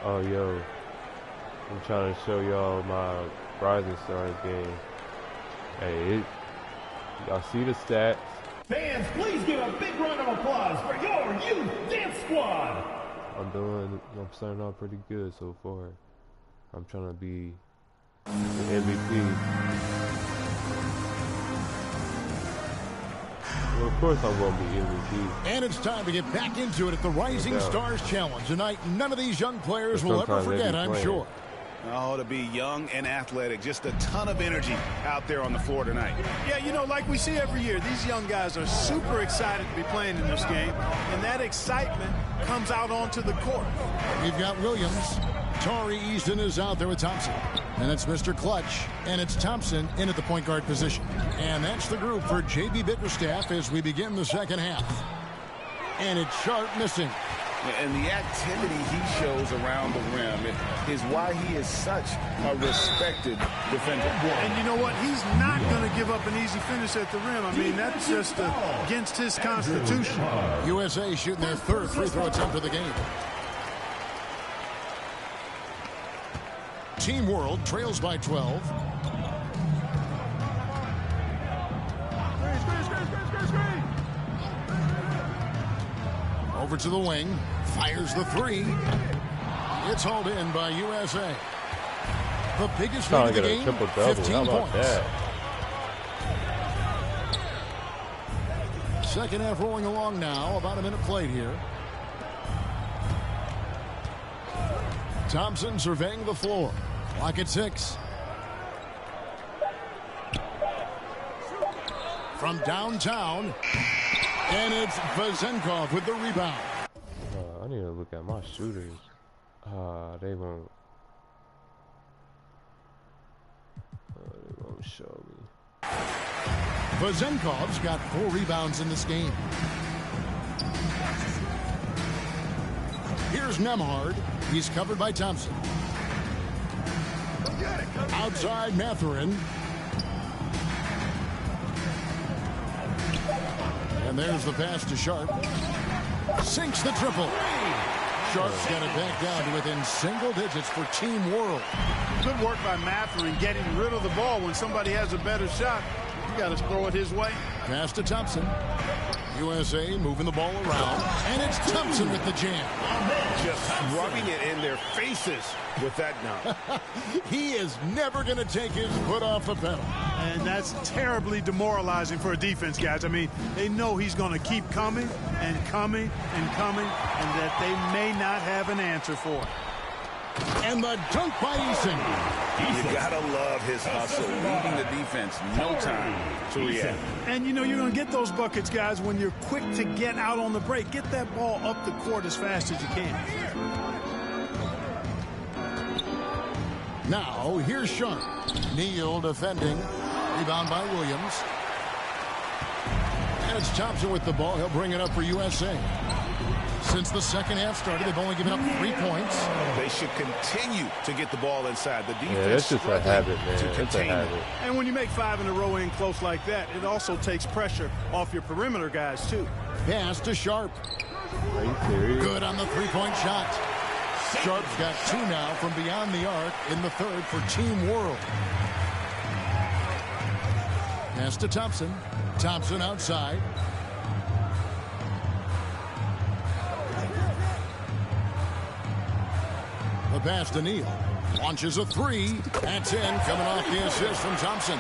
Oh, yo. I'm trying to show y'all my Rising Stars game. Hey, y'all see the stats? Fans, please give a big round of applause for your youth dance squad. I'm starting out pretty good so far. I'm trying to be the MVP. Well, of course I'm going to be MVP. And it's time to get back into it at the Rising Stars Challenge. Tonight, none of these young players will ever forget, I'm sure. Oh, to be young and athletic, just a ton of energy out there on the floor tonight. Yeah, you know, like we see every year, these young guys are super excited to be playing in this game, and that excitement comes out onto the court. We've got Williams. Torrey Easton is out there with Thompson. And it's Mr. Clutch, and it's Thompson in at the point guard position. And that's the group for J.B. Bickerstaff as we begin the second half. And it's Sharp missing. And the activity he shows around the rim is why he is such a respected defender. And you know what? He's not going to give up an easy finish at the rim. I mean, that's just against his constitution. USA shooting their third free throw attempt of the game. Team World trails by 12. Over to the wing. Fires the three. It's hauled in by USA. The biggest lead of the game, 15 points. Second half rolling along now. About a minute played here. Thompson surveying the floor. Clock at 6. From downtown. And it's Vazenkov with the rebound. I need to look at my shooters. They won't show me. Vazenkov's got 4 rebounds in this game. Here's Nemhard. He's covered by Thompson. Outside Mathurin. And there's the pass to Sharp. Sinks the triple. Sharp's got it back down to within single digits for Team World. Good work by Mathurin getting rid of the ball when somebody has a better shot. You got to throw it his way. Pass to Thompson. USA moving the ball around. And it's Thompson with the jam. Just rubbing it in their faces with that dunk. He is never going to take his foot off the pedal. And that's terribly demoralizing for a defense, guys. I mean, they know he's going to keep coming and coming and coming, and that they may not have an answer for it. And the dunk by Easton. You gotta love his hustle, leaving the defense no time to react. And you know you're going to get those buckets, guys, when you're quick to get out on the break. Get that ball up the court as fast as you can. Now, here's Sharp. Neal defending. Rebound by Williams. And it's Thompson with the ball. He'll bring it up for USA. Since the second half started, they've only given up 3 points. They should continue to get the ball inside. The defense that's just a habit, man. It's a habit. And when you make 5 in a row in close like that, it also takes pressure off your perimeter guys, too. Pass to Sharp. Are you serious? Good on the three-point shot. Sharp's got 2 now from beyond the arc in the third for Team World. Pass to Thompson. Thompson outside. The pass to Neal. Launches a 3. That's in. Coming off the assist from Thompson.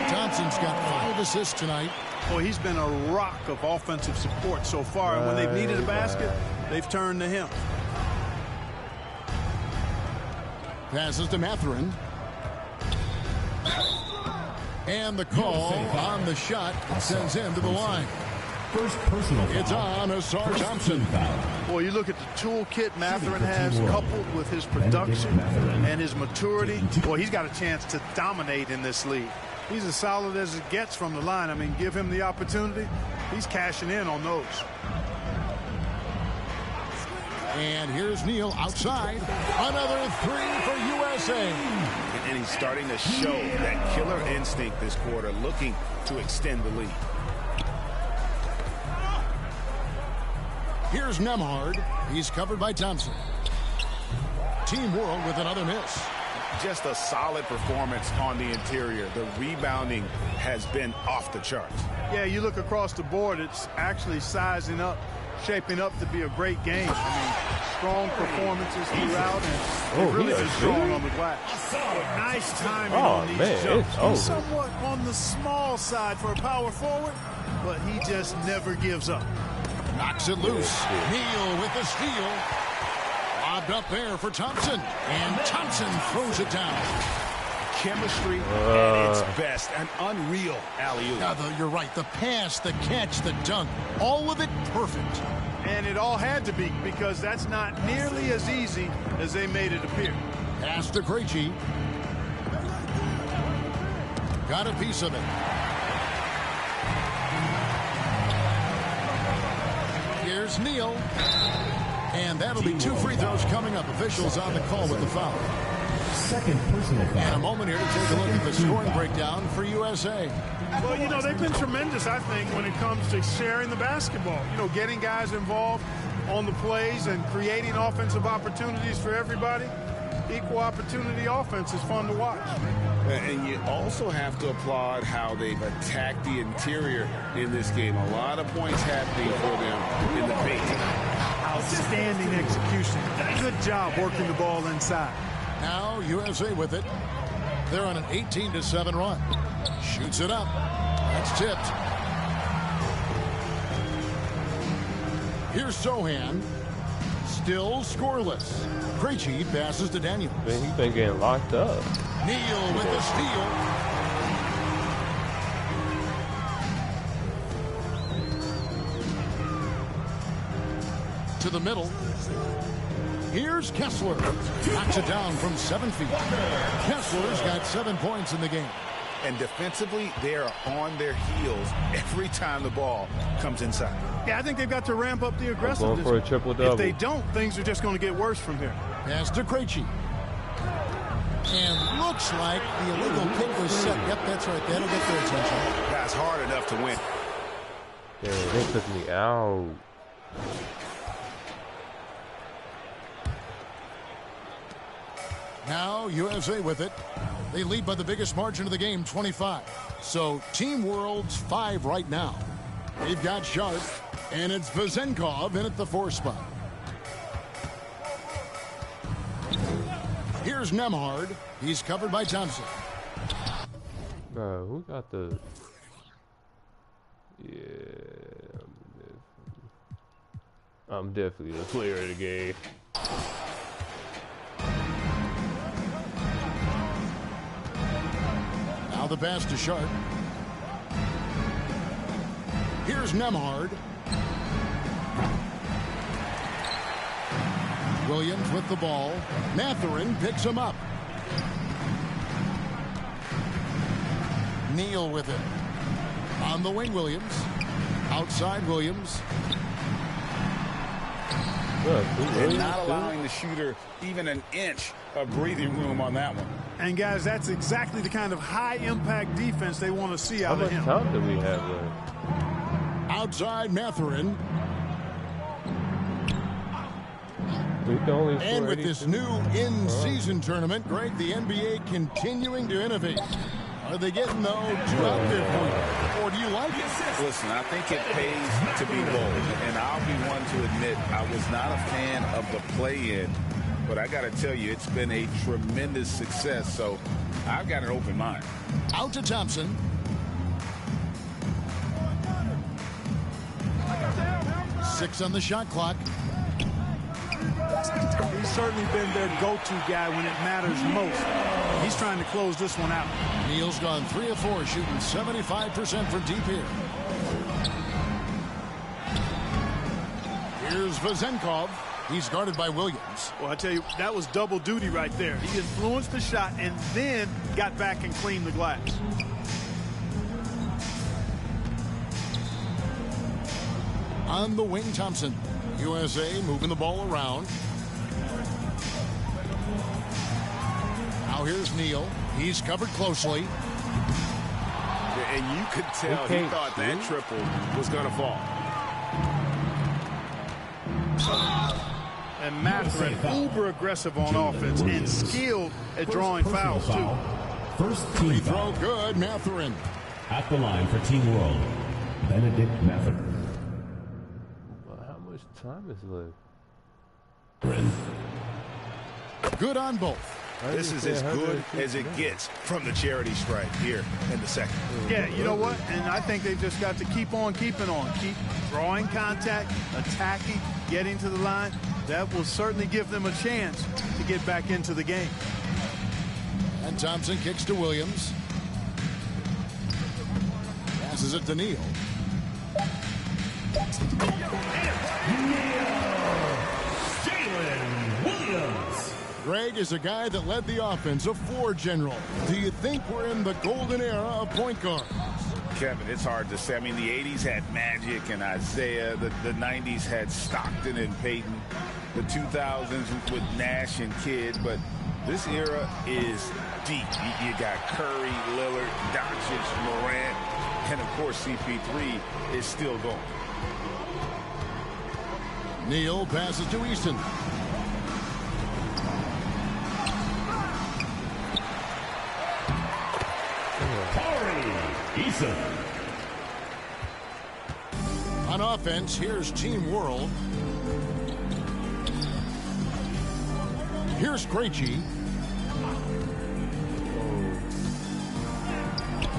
Thompson's got 5 assists tonight. Boy, he's been a rock of offensive support so far. And when they've needed a basket, they've turned to him. Passes to Mathurin. And the call on the shot sends him to the line. First personal foul. It's on Asar Thompson. Boy, you look at the toolkit Mathurin has coupled with his production and his maturity. Boy, he's got a chance to dominate in this league. He's as solid as it gets from the line. I mean, give him the opportunity. He's cashing in on those. And here's Neal outside. Another 3 for USA. And he's starting to show that killer instinct this quarter, looking to extend the lead. Here's Nemhard. He's covered by Thompson. Team World with another miss. Just a solid performance on the interior. The rebounding has been off the charts. Yeah, you look across the board, it's actually sizing up, shaping up to be a great game. I mean, strong performances throughout, and really just strong on the glass. Nice timing on these jumps. He's somewhat on the small side for a power forward, but he just never gives up. Knocks it loose. Neal with the steal. Lobbed up there for Thompson. And Thompson throws it down. Chemistry at its best. An unreal alley-oop. You're right. The pass, the catch, the dunk. All of it perfect. And it all had to be, because that's not nearly as easy as they made it appear. Pass to Krejci. Got a piece of it. Here's Neal. And that'll be 2 free throws coming up. Officials on the call with the foul. Second personal foul. And a moment here to take a look at the scoring breakdown for USA. Well, you know, they've been tremendous, I think, when it comes to sharing the basketball. You know, getting guys involved on the plays and creating offensive opportunities for everybody. Equal opportunity offense is fun to watch. And you also have to applaud how they've attacked the interior in this game. A lot of points happening for them in the paint. Outstanding execution. Good job working the ball inside. Now USA with it. They're on an 18-7 run. Shoots it up. That's tipped. Here's Sohan. Still scoreless. Krejci passes to Daniels. Man, he's been getting locked up. Neal with the steal. To the middle. Here's Kessler. Knocks it down from 7 feet. Kessler's got 7 points in the game. And defensively, they are on their heels every time the ball comes inside. Yeah, I think they've got to ramp up the aggressiveness. Going for a triple-double. If they don't, things are just going to get worse from here. Pass to Krejci. And looks like the illegal kick was set. Yep, that's right. That'll get their attention. That's hard enough to win. Yeah, they took me out. Now USA with it. They lead by the biggest margin of the game, 25. So Team World's 5 right now. They've got Sharp, and it's Vezenkov in at the 4 spot. Here's Nemhard. He's covered by Thompson. Bro, who got the... Yeah... I'm definitely the player of the game. Now the pass to Sharp. Here's Nemhard. Williams with the ball. Mathurin picks him up. Neal with it. On the wing, Williams. Outside, Williams. And not allowing the shooter even an inch of breathing room on that one. And, guys, that's exactly the kind of high-impact defense they want to see out of him. How much time do we have left? Outside, Mathurin. And with this new in-season tournament, Greg, the NBA continuing to innovate. Are they getting, though, too out there for you? Or do you like it? Listen, I think it pays to be bold. And I'll be one to admit I was not a fan of the play-in. But I got to tell you, it's been a tremendous success. So I've got an open mind. Out to Thompson. Six on the shot clock. He's certainly been their go-to guy when it matters most. He's trying to close this one out. Neal's gone 3 of 4, shooting 75% from deep here. Here's Vezenkov. He's guarded by Williams. Well, I tell you, that was double duty right there. He influenced the shot and then got back and cleaned the glass. On the wing, Thompson. USA moving the ball around. Now here's Neal. He's covered closely. And you could tell he thought that triple was going to fall. Thompson and Matherin, uber aggressive on offense and skilled at drawing fouls, too. First Free team throw foul. good, Matherin. At the line for Team World, Benedict Matherin. Well, how much time is left? Good on both. This is as good as it gets from the charity stripe here in the second. Yeah, you know what? And I think they've just got to keep on keeping on. Keep drawing contact, attacking, getting to the line. That will certainly give them a chance to get back into the game. And Thompson kicks to Williams. Passes it to Neal. Greg is a guy that led the offense, a floor general. Do you think we're in the golden era of point guard? Kevin, it's hard to say. I mean, the 80s had Magic and Isaiah. The 90s had Stockton and Peyton. The 2000s with Nash and Kidd. But this era is deep. You got Curry, Lillard, Doncic, Morant, and, of course, CP3 is still going. Neal passes to Easton. On offense, here's Team World. Here's Krejci.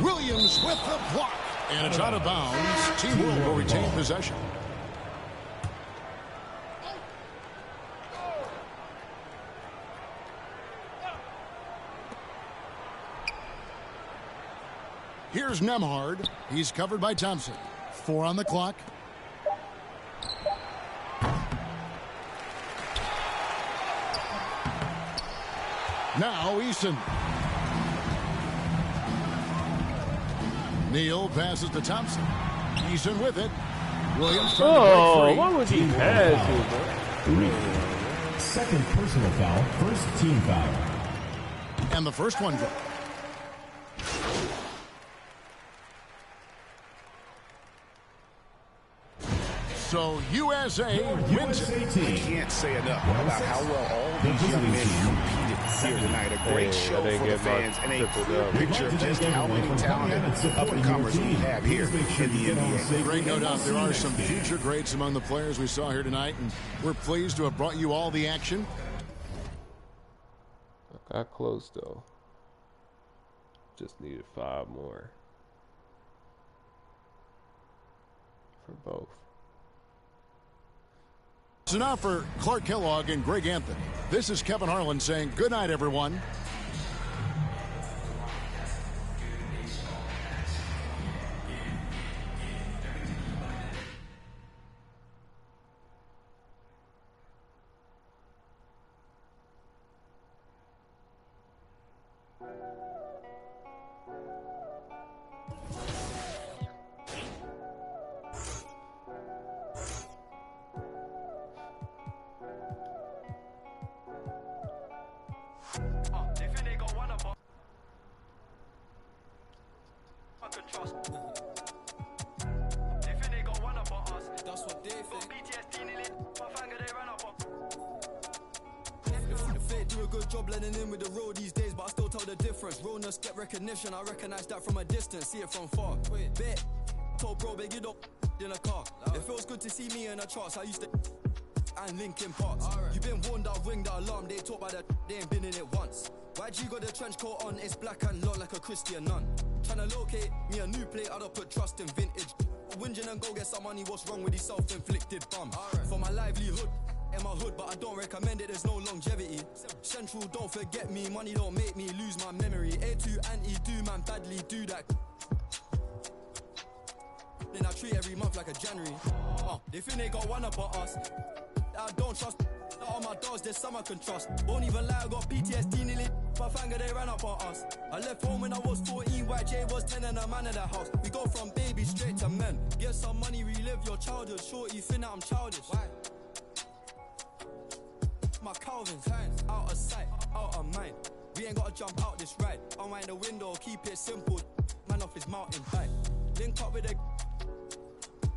Williams with the block. And it's out of bounds. Team World will retain possession. Here's Nembhard. He's covered by Thompson. 4 on the clock. Now Eason. Neal passes to Thompson. Eason with it. Williams trying to break free. What was he passing, bro? Second personal foul, first team foul. And the first one dropped. So USA wins it. I can't say enough about how well all these young men competed here tonight. A great show for the fans and a clear picture of just how many talented up-and-comers we have here in the NBA. Great, no doubt. There are some future greats among the players we saw here tonight, and we're pleased to have brought you all the action. Got close, though. Just needed 5 more. For both. So now for Clark Kellogg and Greg Anthony. This is Kevin Harlan saying good night, everyone. I recognize that from a distance, see it from far. Bet, told bro, big you don't in a car. It feels good to see me in the charts. I used to and Linkin Parks. You been warned, I'll ring the alarm. They talk about that, they ain't been in it once. YG got the trench coat on, it's black and look like a Christian nun. Tryna locate me a new plate, I don't put trust in vintage. Whinging and go get some money, what's wrong with these self-inflicted bum? For my livelihood, in my hood, but I don't recommend it, there's no longevity. Central, don't forget me, money don't make me lose my memory. A2 anti-do, man, badly do that. Then I treat every month like a January. They think they got one up on us. I don't trust all my dogs, there's some I can trust. Won't even lie, I got PTSD nearly. My finger, they ran up on us. I left home when I was 14, YJ was 10 and a man in the house. We go from babies straight to men. Get some money, relive your childhood. Short, you think that I'm childish. Why? My Calvin's out of sight, out of mind. We ain't gotta jump out this ride. Unwind the window, keep it simple. Man off his mountain bike. Link up with a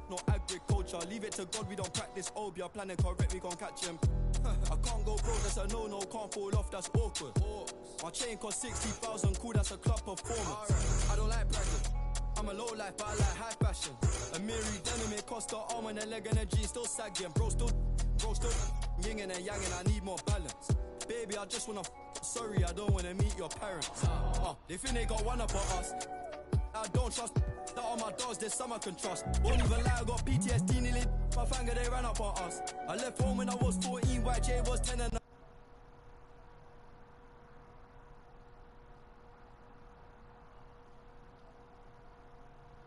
no agriculture. pressure. Leave it to God, we don't practice Obi. Our planning correct, we gon' catch him. I can't go bro, that's a no-no. Can't fall off, that's awkward. My chain cost 60,000, cool, that's a club performance. I don't like bragging. I'm a low life, but I like high fashion. A Miri denim, it cost the arm and a leg and a jean, still sagging. Bro still yin and yang and I need more balance. Baby, I just wanna sorry, I don't wanna meet your parents. They think they got one up on us. I don't trust that on my dogs, there's some I can trust. Won't even lie, I got PTSD nearly. My finger, they ran up on us. I left home when I was 14, YJ was 10 and